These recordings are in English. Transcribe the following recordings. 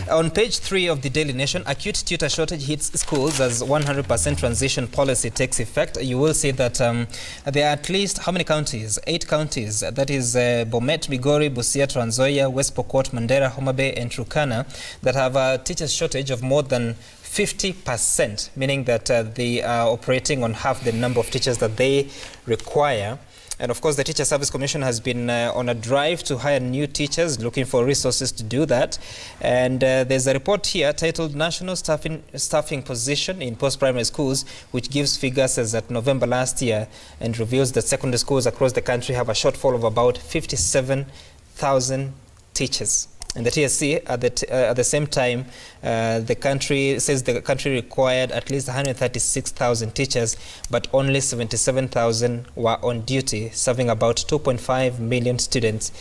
On page 3 of the Daily Nation, acute tutor shortage hits schools as 100% transition policy takes effect. You will see that there are at least, how many counties? 8 counties. That is Bomet, Migori, Busia, Trans Nzoia, West Pokot, Mandera, Homa Bay, and Turkana that have a teacher shortage of more than 50%, meaning that they are operating on half the number of teachers that they require. And of course, the Teacher Service Commission has been on a drive to hire new teachers, looking for resources to do that. And there's a report here titled National Staffing Position in Post-Primary Schools, which gives figures as at November last year and reveals that secondary schools across the country have a shortfall of about 57,000 teachers. And the TSC, at the same time, the country says the country required at least 136,000 teachers, but only 77,000 were on duty, serving about 2.5 million students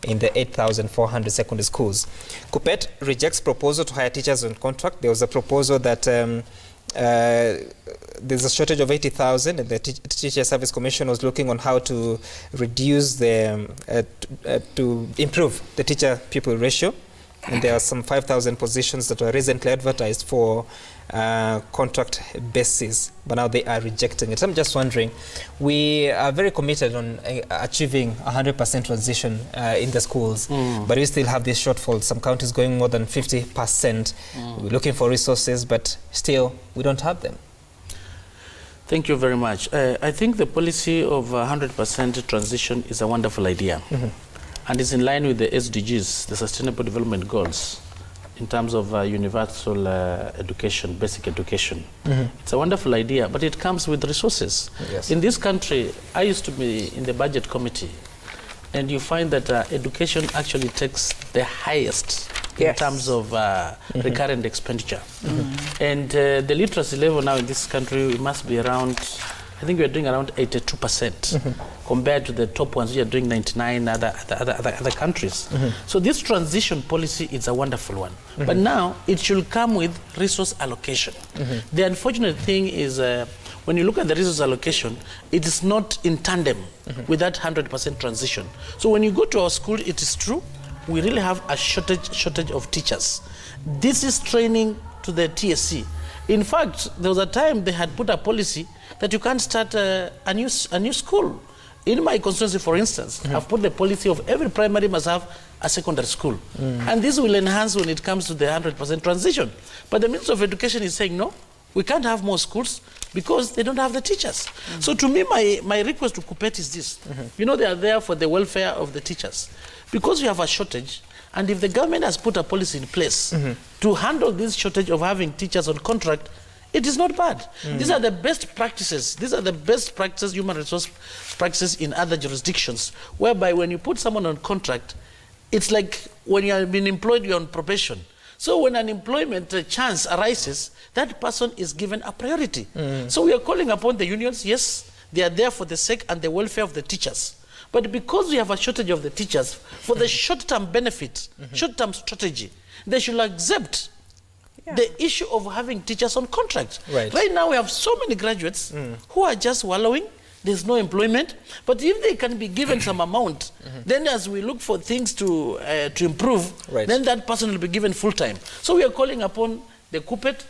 in the 8,400 secondary schools. Kupet rejects proposal to hire teachers on contract. There was a proposal that there's a shortage of 80,000, and the Teacher Service Commission was looking on how to reduce the, to improve the teacher-pupil ratio. And there are some 5,000 positions that were recently advertised for contract basis, but now they are rejecting it. So I'm just wondering, we are very committed on achieving 100% transition in the schools, but we still have this shortfall. Some counties going more than 50%. We're looking for resources, but still we don't have them. Thank you very much. I think the policy of 100% transition is a wonderful idea. And it's in line with the SDGs, the Sustainable Development Goals, in terms of universal education, basic education. It's a wonderful idea, but it comes with resources. Yes. In this country, I used to be in the budget committee, and you find that education actually takes the highest in terms of recurrent expenditure. And the literacy level now in this country must be around, I think we're doing around 82% compared to the top ones. We are doing 99 other countries. So this transition policy is a wonderful one. But now it should come with resource allocation. The unfortunate thing is when you look at the resource allocation, it is not in tandem with that 100% transition. So when you go to our school, it is true, we really have a shortage of teachers. This is training to the TSC. In fact, there was a time they had put a policy that you can't start a new school. In my constituency, for instance, I've put the policy of every primary must have a secondary school. And this will enhance when it comes to the 100% transition. But the Minister of Education is saying, no, we can't have more schools because they don't have the teachers. So to me, my request to Kupet is this. You know, they are there for the welfare of the teachers. Because we have a shortage, and if the government has put a policy in place to handle this shortage of having teachers on contract, it is not bad. These are the best practices. These are the best practices, human resource practices in other jurisdictions, whereby when you put someone on contract, it's like when you have been employed, you're on probation. So when an employment chance arises, that person is given a priority. So we are calling upon the unions. Yes, they are there for the sake and the welfare of the teachers. But because we have a shortage of the teachers, for the short-term benefit, short-term strategy, they should accept the issue of having teachers on contract. Right now, we have so many graduates who are just wallowing. There's no employment. But if they can be given some amount, then as we look for things to improve, then that person will be given full-time. So we are calling upon the Kupet,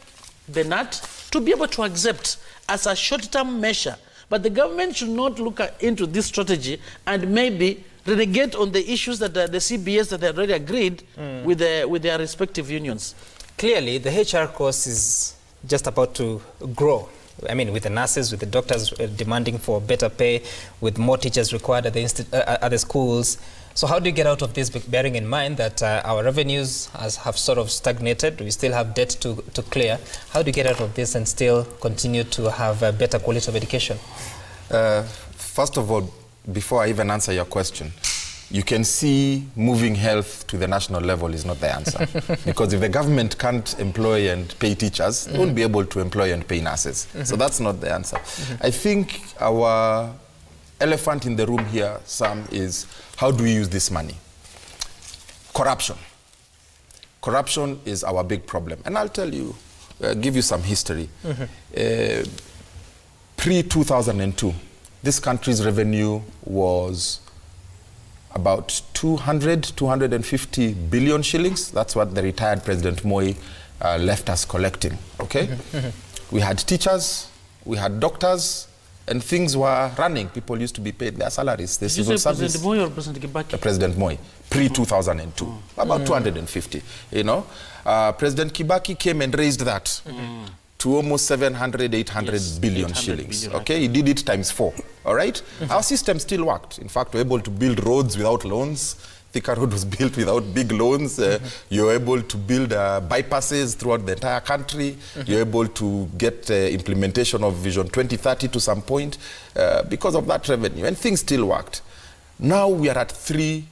the NAT, to be able to accept as a short-term measure. But the government should not look into this strategy and maybe renegade on the issues that the CBS that they already agreed with their respective unions. Clearly, the HR course is just about to grow. I mean, with the nurses, with the doctors demanding for better pay, with more teachers required at the schools. So how do you get out of this, bearing in mind that our revenues have sort of stagnated? We still have debt to clear. How do you get out of this and still continue to have a better quality of education? First of all, before I even answer your question, you can see moving health to the national level is not the answer. Because if the government can't employ and pay teachers, they won't be able to employ and pay nurses. So that's not the answer. I think our elephant in the room here, Sam, is how do we use this money? Corruption. Corruption is our big problem. And I'll tell you, give you some history. Pre-2002, this country's revenue was about 250 billion shillings. That's what the retired President Moi left us collecting, okay? We had teachers, we had doctors, and things were running. People used to be paid their salaries. The civil service. President Moi or President Kibaki? President Moi, pre-2002, about 250, you know. President Kibaki came and raised that to almost 700, 800 billion shillings. Billion, okay, he did it times 4, all right? Our system still worked. In fact, we're able to build roads without loans. Thika Road was built without big loans. You're able to build bypasses throughout the entire country. You're able to get implementation of Vision 2030 to some point because of that revenue. And things still worked. Now we are at 3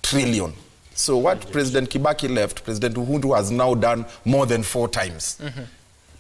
trillion. So what President Kibaki left, President Uhuru has now done more than 4 times.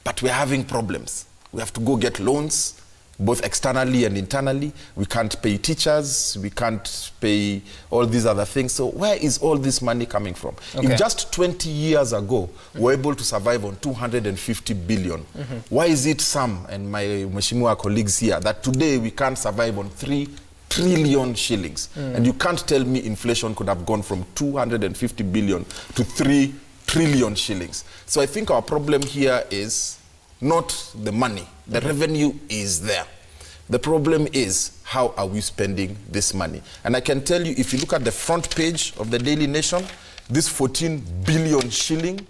But we're having problems. We have to go get loans, both externally and internally. We can't pay teachers. We can't pay all these other things. So where is all this money coming from? If just 20 years ago, we were able to survive on 250 billion, why is it some, and my Mheshimiwa colleagues here, that today we can't survive on 3 trillion shillings? And you can't tell me inflation could have gone from 250 billion to 3 trillion shillings. So I think our problem here is not the money. The revenue is there. The problem is, how are we spending this money? And I can tell you, if you look at the front page of the Daily Nation, this 14 billion shilling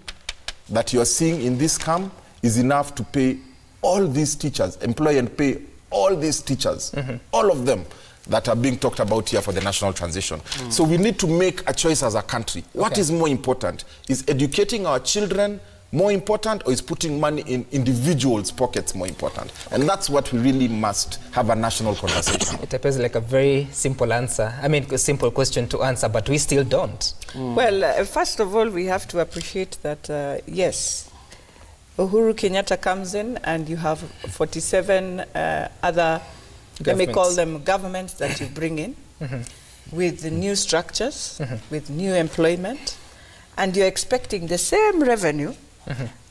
that you are seeing in this scam is enough to pay all these teachers, employ and pay all these teachers, all of them that are being talked about here for the national transition. So we need to make a choice as a country. What is more important? Is educating our children more important, or is putting money in individuals' pockets more important? And that's what we really must have a national conversation. It appears like a very simple answer. I mean, a simple question to answer, but we still don't. Well, first of all, we have to appreciate that, yes, Uhuru Kenyatta comes in and you have 47 other, let me call them governments that you bring in, with the new structures, with new employment, and you're expecting the same revenue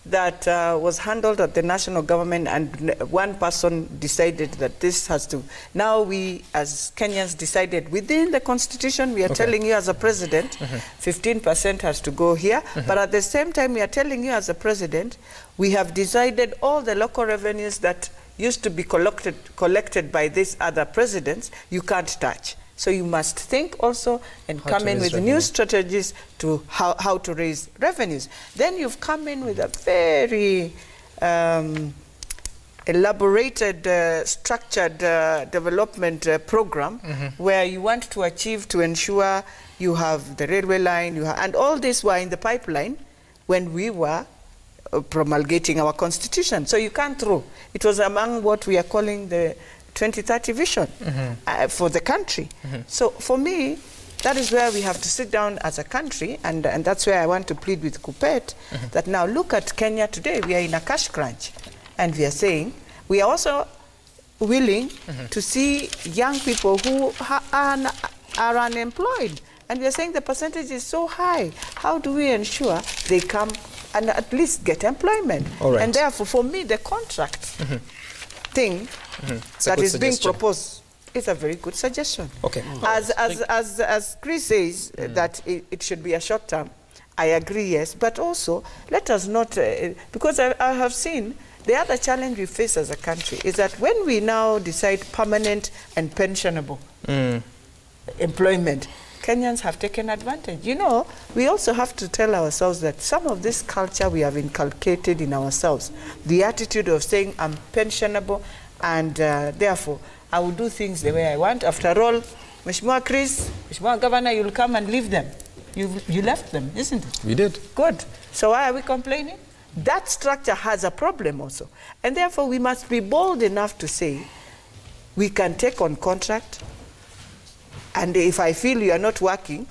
that was handled at the national government, and one person decided that this has to, now we as Kenyans decided within the constitution, we are telling you as a president, 15% has to go here, but at the same time we are telling you as a president, we have decided all the local revenues that used to be collected by these other presidents, you can't touch. So you must think also and come in with new strategies to how to raise revenues. Then you've come in with a very elaborated, structured development program where you want to achieve, to ensure you have the railway line, and all this were in the pipeline when we were promulgating our constitution. So you can't throw. It was among what we are calling the 2030 vision for the country. So for me, that is where we have to sit down as a country, and that's where I want to plead with Kuppet, that now look at Kenya today. We are in a cash crunch, and we are saying we are also willing to see young people who are unemployed, and we are saying the percentage is so high. How do we ensure they come and at least get employment? And therefore, for me, the contract thing that is being proposed is a very good suggestion. As Chris says, that it should be a short term, I agree, yes, but also let us not, because I have seen the other challenge we face as a country is that when we now decide permanent and pensionable employment, Kenyans have taken advantage. You know, we also have to tell ourselves that some of this culture we have inculcated in ourselves, the attitude of saying I'm pensionable, and therefore I will do things the way I want. After all, Mheshimiwa Chris, Mheshimiwa Governor, you'll come and leave them. You left them, isn't it? We did. Good. So why are we complaining? That structure has a problem also. And therefore we must be bold enough to say we can take on contract, and if I feel you are not working,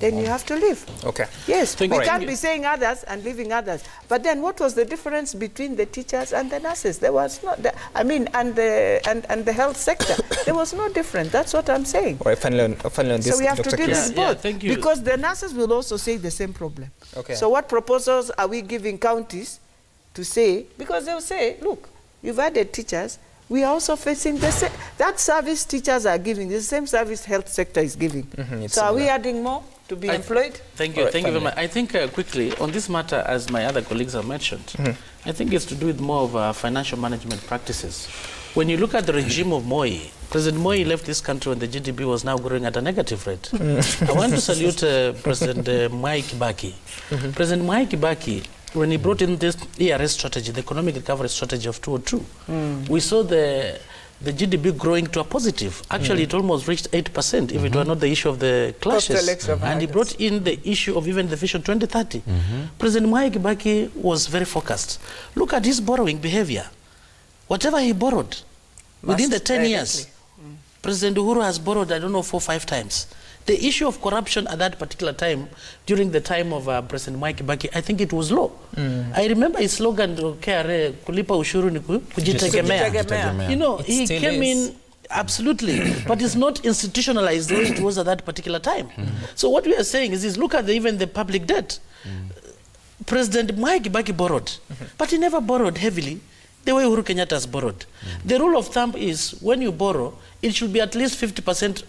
then you have to leave. Yes, we can't be saying others and leaving others. But then what was the difference between the teachers and the nurses? There was not, and the health sector. There was no difference. That's what I'm saying. Finally on this, so we have to deal with both. Thank you. Because the nurses will also say the same problem. So what proposals are we giving counties to say? Because they'll say, look, you've added teachers. We are also facing the That service teachers are giving, the same service health sector is giving. So are we adding more to be employed? Thank you. Right, Thank you very much. I think quickly, on this matter, as my other colleagues have mentioned, I think it's to do with more of financial management practices. When you look at the regime of Moi, President Moi left this country when the GDP was now growing at a negative rate. I want to salute President Mwai Kibaki. President Mwai Kibaki, when he brought in this ERS strategy, the economic recovery strategy of 2002, we saw the GDP growing to a positive. Actually, it almost reached 8% if it were not the issue of the clashes. And he brought in the issue of even the Vision 2030. President Mwai Kibaki was very focused. Look at his borrowing behavior. Whatever he borrowed, within the 10 years, President Uhuru has borrowed, I don't know, 4 or 5 times. The issue of corruption at that particular time, during the time of President Mwai Kibaki, I think it was low. I remember his slogan, kulipa ushuru ni kujitegemea. You know, he came in, absolutely, but it's not institutionalized the way it was at that particular time. So what we are saying is look at even the public debt. President Mwai Kibaki borrowed, but he never borrowed heavily the way Uhuru Kenyatta has borrowed. The rule of thumb is when you borrow, it should be at least 50%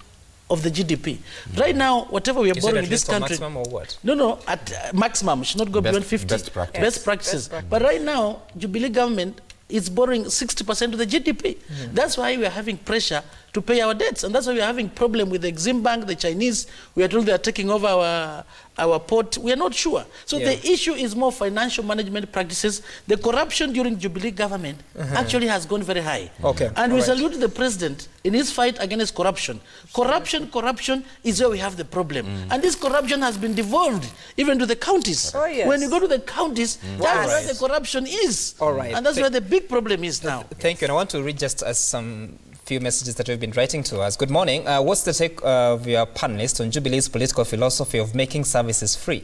of the GDP. Right now, whatever we are borrowing in this country... maximum or what? No, at maximum. It should not go beyond 50. Best practices. But right now, Jubilee government is borrowing 60% of the GDP. That's why we are having pressure to pay our debts. And that's why we are having problem with the Exim Bank, the Chinese. We are told they are taking over our port. We are not sure. So the issue is more financial management practices. The corruption during Jubilee government actually has gone very high. And we salute the president in his fight against corruption. Corruption is where we have the problem. And this corruption has been devolved even to the counties. When you go to the counties, that's where the corruption is. And that's where the big problem is now. Thank you. And I want to read just some few messages that you've been writing to us. Good morning. What's the take of your panelists on Jubilee's political philosophy of making services free?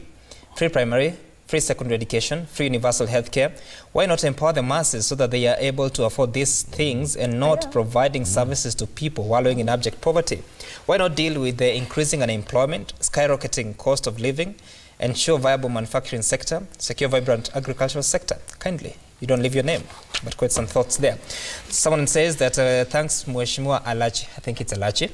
Free primary, free secondary education, free universal health care. Why not empower the masses so that they are able to afford these things and not providing services to people wallowing in abject poverty? Why not deal with the increasing unemployment, skyrocketing cost of living, ensure viable manufacturing sector, secure vibrant agricultural sector? Kindly. You don't leave your name, but quite some thoughts there. Someone says that, thanks, Mheshimiwa Alachi. I think it's Alachi.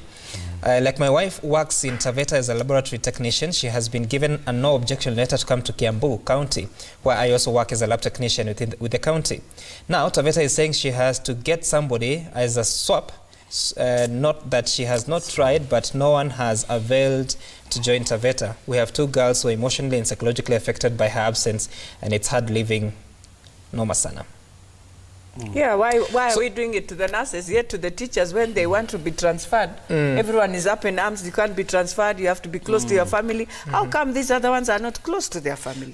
Like my wife works in Taveta as a laboratory technician, she has been given a no objection letter to come to Kiambu County, where I also work as a lab technician with the county. Now, Taveta is saying she has to get somebody as a swap, not that she has not tried, but no one has availed to join Taveta. We have 2 girls who are emotionally and psychologically affected by her absence, and it's hard living. No masana. Yeah, why are we doing it to the nurses, yet to the teachers when they want to be transferred? Everyone is up in arms, you can't be transferred, you have to be close to your family. How come these other ones are not close to their families?